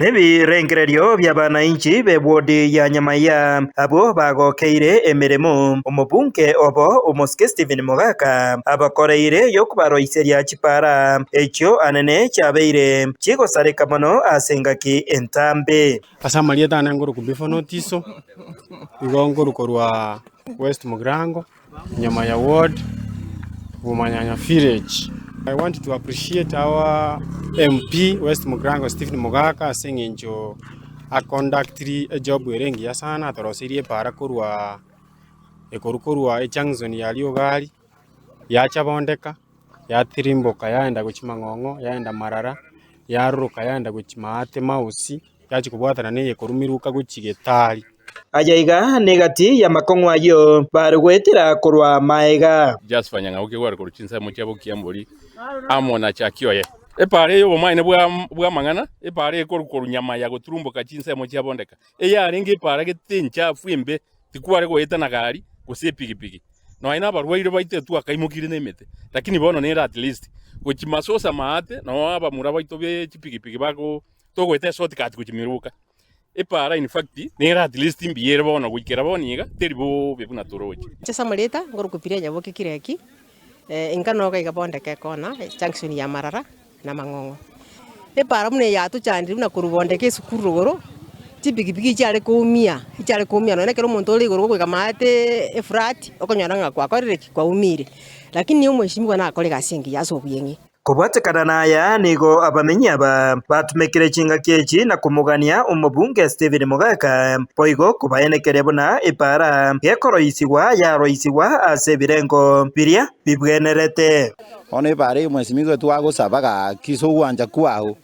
Nebirengererio bya bananchi be wodi ya Nyamaiya abo bagokeire emirimo omubunge obo Omosike Stephen Mogaka abakoreire yo kubaroiseria chipara ekyo anene kyabeire chigosareka mono asengaki entambe Asamaria tana ngoro kubifa notiso igongoro korwa West Mugrango Nyamaiya Ward Bumanyanya Village. I want to appreciate our MP West Mugrango Stephen Mogaka saying njo a conductri a job werengi ya sana torosirie para kurwa ekorukurwa echangzoni yaliyo gari ya chabondeka ya tirimboka yaenda kuchimangongo yaenda Marara yaruka yaenda kuchimate mausi yachi kubwatana ne ekorumiruka kuchigetari ajaiga negati ya makongwa yo barugwetira kurwa maega just fanyanga uke gwara kuruchinsa mu cyabo kiyamburi amona cyakyoye epare yo bomaine bwa mangana epare ko Nyamaiya guturumbuka chinsa mu cyabondeka eyaringe epare getencha fwembe tikware goeta na gari guse pigipigi no aina barwaire baite tu akaimukire nemete lakini bono nera at least kuchimasosa maate no aba muraba itobe chipigipigi bako togwete shortcut kuchimiruka epara in fact nera at least mbiyere bono gukera boniga teribo bebuna toroje chesa mareta ngoro kupiria nyabo kikireki ingano ga gabondeke kona junction ya Marara na Mangongo epara mune ya tu chandi una kurubondeke sukuru goro chipigipigi cyare kumia no nekero muntu uri goro kwega mate efrat okonyana kwa koreki kwa umire lakini yo mweshimwa na kole gasingi yasobuyengi kubwatekana naya nigo abamenyi aba batumekire chinga kechi na kumugania umubunge Stephen Mogaka poigo kubayenekere buna ipara gekoroisiwa yaroisiwa ase birengo biria bibwenerete one bare mwesimigo twagosabaga kisogwanja kwaho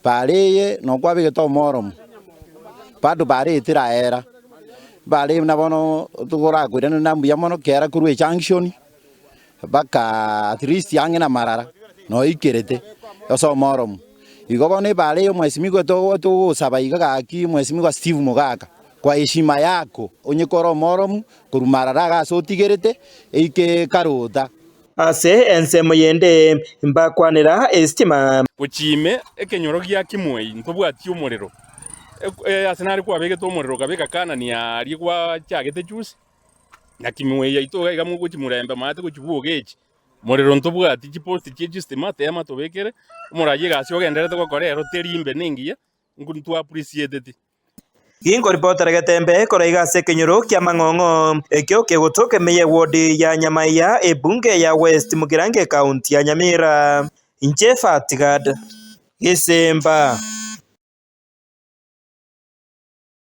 bareye no kwabige to morom padu bare tiraera bare na bono tugora kwirana na mbuya mono kera kurwe junction baka at least yange na Marara no ikerete oso morom igobone bare mwesimigo to sabaiga gaki mwesimigo Steve Mogaka kwa heshima yako onyekoro morom kurumarara gaso tigerete eike karota ase ensemo yende mbakwanira estima kuchime ekenyoro gya kimwei ntobwati umuriro asenari kwa bege to umuriro kabeka kana ni ari kwa cyagete cyusi na kimwei yaito ga mu kuchimuremba mate kuchibugechi muriro ntobwati chiposti chestima te amatobekere umuraje gasyo genderete kwa korero terimbe ningiya nguntu appreciate Gingo reporter Gatembe koraiga sekenyoro kya Mangongo ekyo kegotoke meye wodi ya Nyamaiya ebunge ya West Mugirange county ya Nyamira Inchefa Tigad Isemba